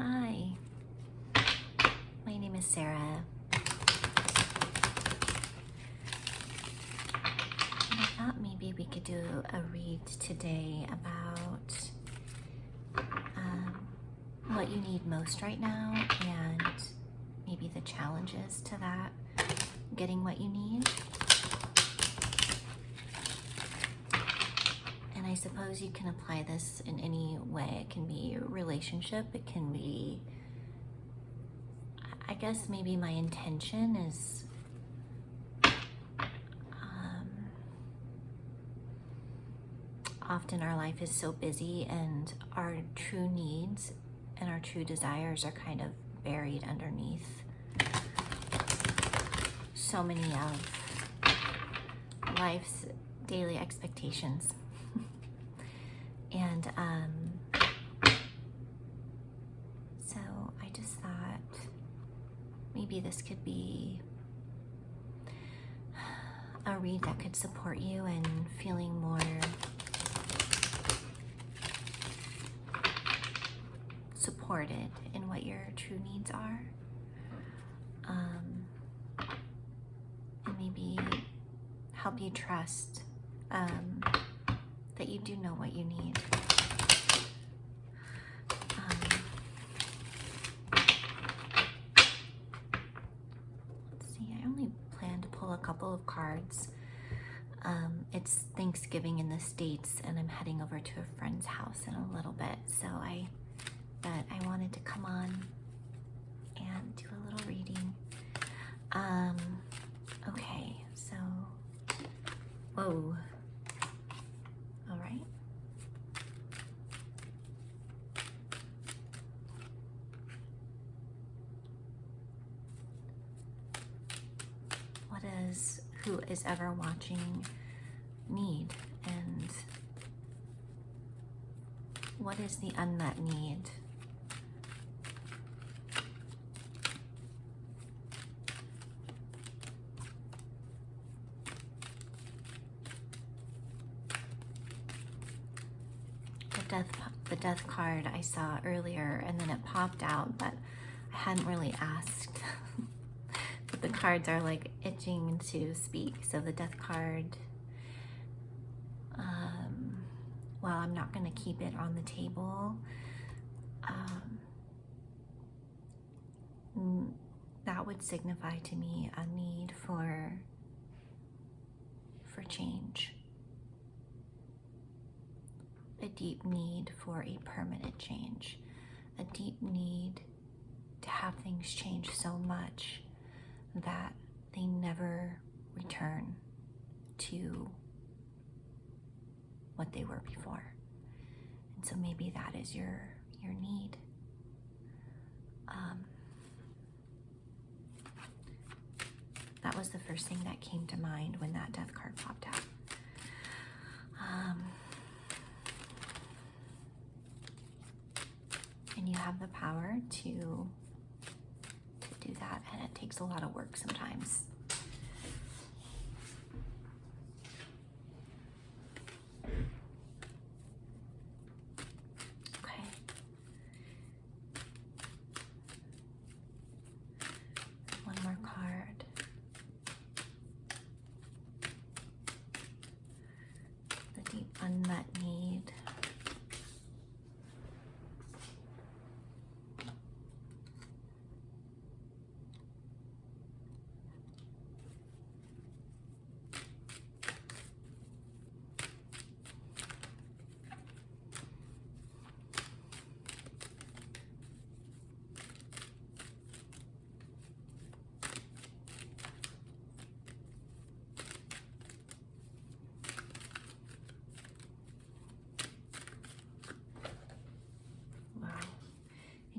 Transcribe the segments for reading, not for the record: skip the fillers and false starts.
Hi, my name is Sarah. And I thought maybe we could do a read today about what you need most right now and maybe the challenges to that, getting what you need. And I suppose you can apply this in any way. It can be a relationship, it can be, I guess maybe my intention is often our life is so busy and our true needs and our true desires are kind of buried underneath so many of life's daily expectations. And so I just thought maybe this could be a read that could support you in feeling more supported in what your true needs are, and maybe help you trust that you do know what you need. Let's see, I only plan to pull a couple of cards. It's Thanksgiving in the States and I'm heading over to a friend's house in a little bit, so I wanted to come on and do a little reading. Okay, so, whoa. All right. What does who is ever watching need, and what is the unmet need? The death card I saw earlier, and then it popped out, but I hadn't really asked. But the cards are like itching to speak. So the death card, well, I'm not going to keep it on the table. That would signify to me a need for change. A deep need for a permanent change, a deep need to have things change so much that they never return to what they were before. And so maybe that is your need. That was the first thing that came to mind when that death card popped out. And you have the power to do that, and it takes a lot of work sometimes. Okay. One more card. The deep unmet need.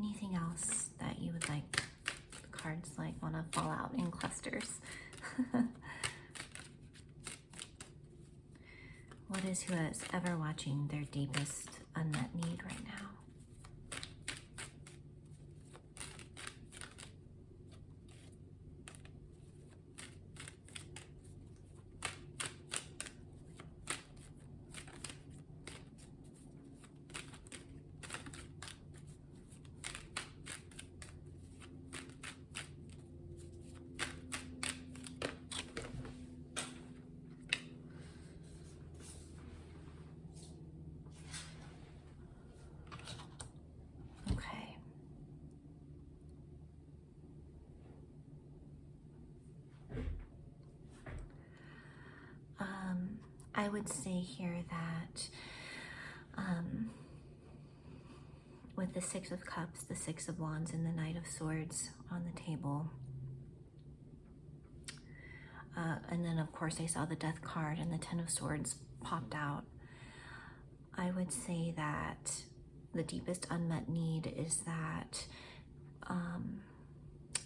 Anything else that you would like the cards want to fall out in clusters? What is who is ever watching their deepest unmet need right now? I would say here that with the Six of Cups, the Six of Wands, and the Knight of Swords on the table, and then of course I saw the Death card and the Ten of Swords popped out, I would say that the deepest unmet need is that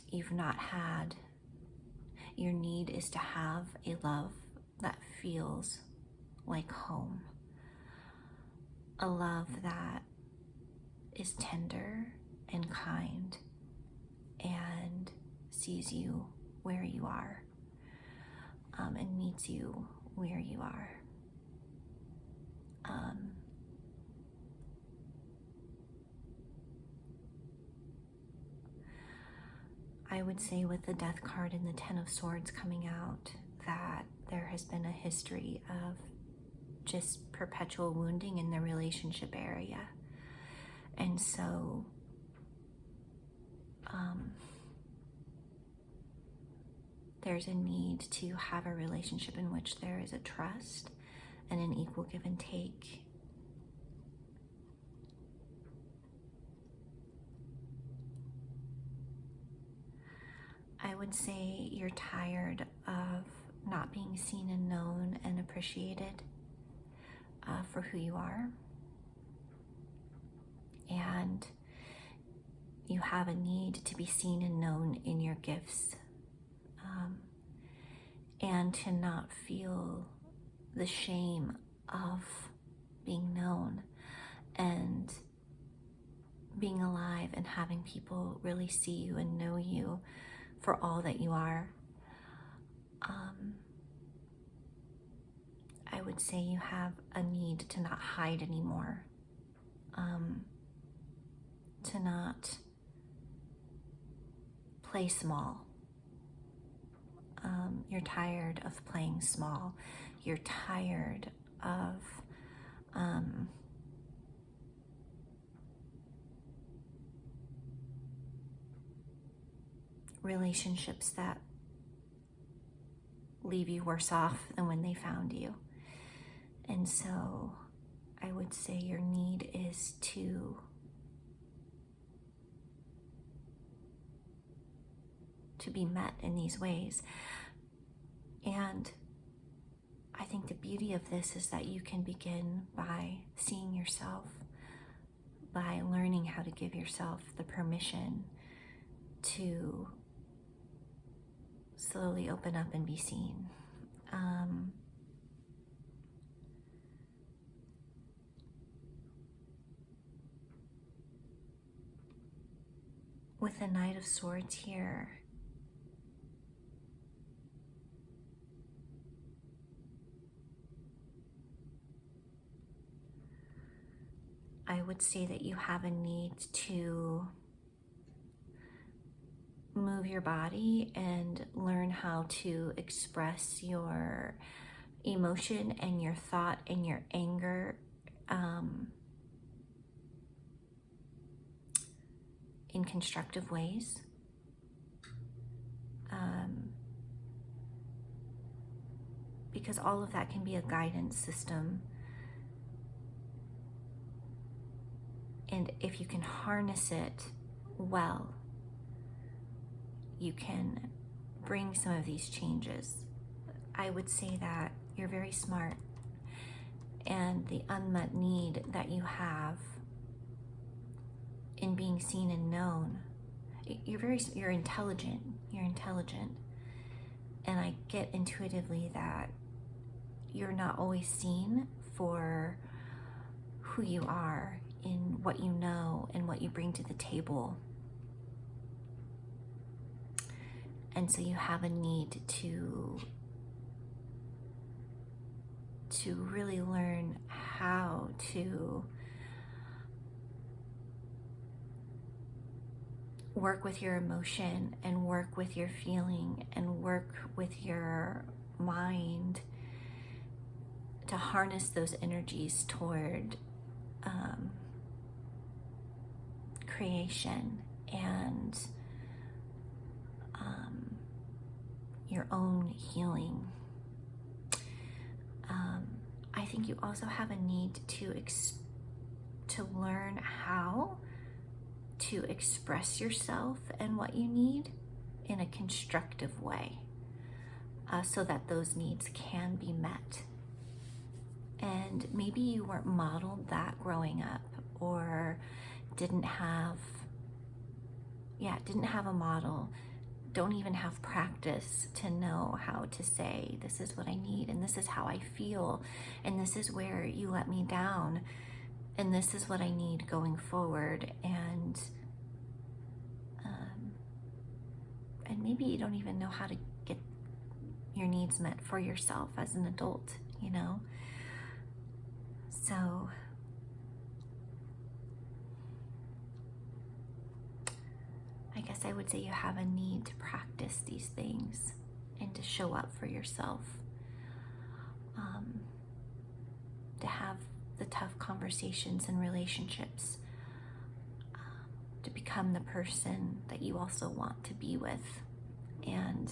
you've not had, your need is to have a love that feels like home. A love that is tender and kind and sees you where you are, and meets you where you are. I would say with the Death card and the Ten of Swords coming out that there has been a history of just perpetual wounding in the relationship area. And so there's a need to have a relationship in which there is a trust and an equal give and take. I would say you're tired of not being seen and known and appreciated for who you are. And you have a need to be seen and known in your gifts, and to not feel the shame of being known and being alive and having people really see you and know you for all that you are. I would say you have a need to not hide anymore, to not play small. You're tired of playing small. You're tired of relationships that leave you worse off than when they found you. And so I would say your need is to be met in these ways. And I think the beauty of this is that you can begin by seeing yourself, by learning how to give yourself the permission to slowly open up and be seen. With the Knight of Swords here, I would say that you have a need to move your body and learn how to express your emotion and your thought and your anger in constructive ways. Because all of that can be a guidance system. And if you can harness it well, you can bring some of these changes. I would say that you're very smart, and the unmet need that you have in being seen and known, you're intelligent, and I get intuitively that you're not always seen for who you are, in what you know and what you bring to the table. And so you have a need to really learn how to work with your emotion and work with your feeling and work with your mind to harness those energies toward creation and your own healing. I think you also have a need to learn how to express yourself and what you need in a constructive way, so that those needs can be met. And maybe you weren't modeled that growing up, or didn't have a model, don't even have practice to know how to say, this is what I need, and this is how I feel, and this is where you let me down, and this is what I need going forward. And maybe you don't even know how to get your needs met for yourself as an adult, you know? So I guess I would say you have a need to practice these things and to show up for yourself, to have the tough conversations and relationships, to become the person that you also want to be with. And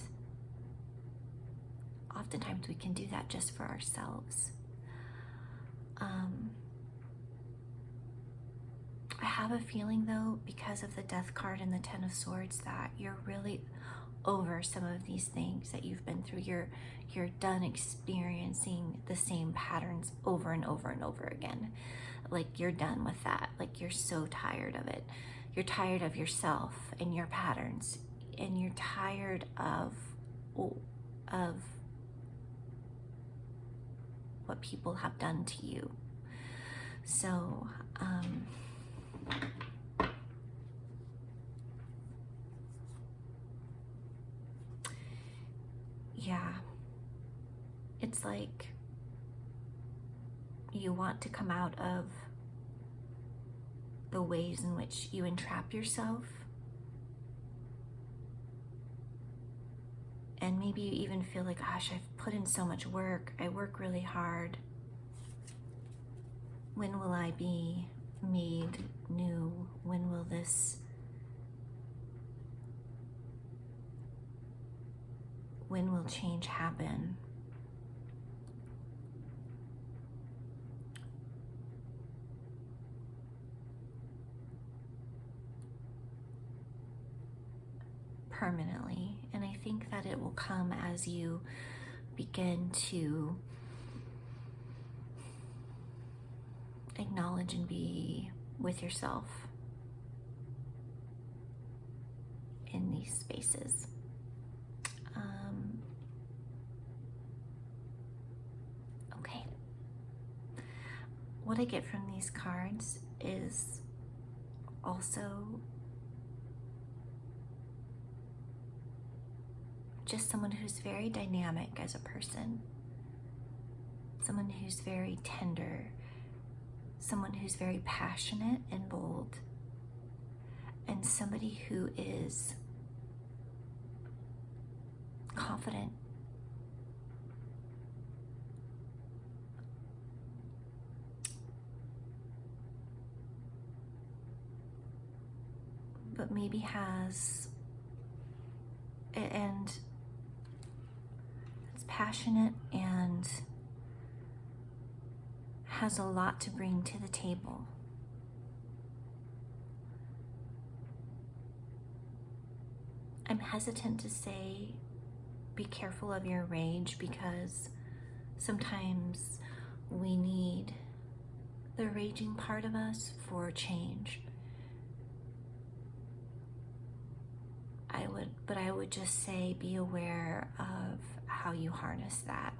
oftentimes we can do that just for ourselves. I have a feeling, though, because of the Death card and the Ten of Swords, that you're really over some of these things that you've been through. You're done experiencing the same patterns over and over and over again. Like, you're done with that. Like, you're so tired of it. You're tired of yourself and your patterns, and you're tired of what people have done to you. So yeah, it's like you want to come out of the ways in which you entrap yourself. And maybe you even feel like, gosh, I've put in so much work. I work really hard. When will I be made new? When will change happen? Permanently. And I think that it will come as you begin to acknowledge and be with yourself in these spaces. Okay. What I get from these cards is also just someone who's very dynamic as a person, someone who's very tender, someone who's very passionate and bold, and somebody who is confident, but maybe has, and it's passionate and has a lot to bring to the table. I'm hesitant to say be careful of your rage, because sometimes we need the raging part of us for change. I would just say be aware of how you harness that.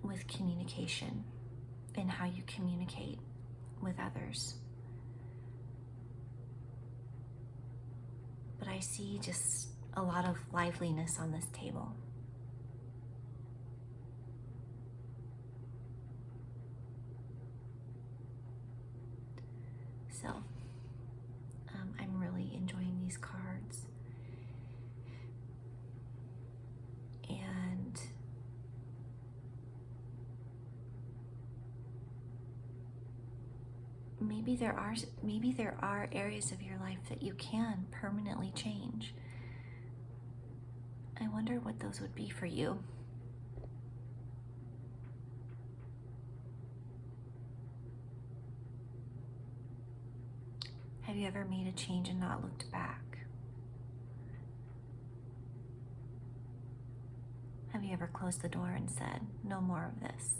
With communication and how you communicate with others. But I see just a lot of liveliness on this table. So I'm really enjoying these cards. And maybe there are areas of your life that you can permanently change. I wonder what those would be for you. Have you ever made a change and not looked back? Have you ever closed the door and said, no more of this?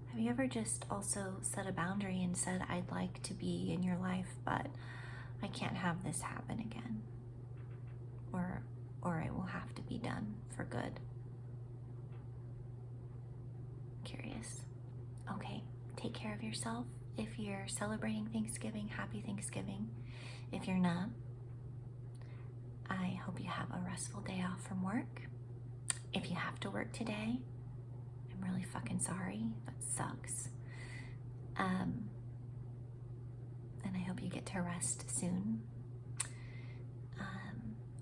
Have you ever just also set a boundary and said, I'd like to be in your life, but I can't have this happen again? Or it will have to be done for good. Curious. Okay, take care of yourself. If you're celebrating Thanksgiving, happy Thanksgiving. If you're not, I hope you have a restful day off from work. If you have to work today, I'm really fucking sorry. That sucks. And I hope you get to rest soon.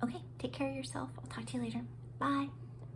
Okay, take care of yourself. I'll talk to you later. Bye.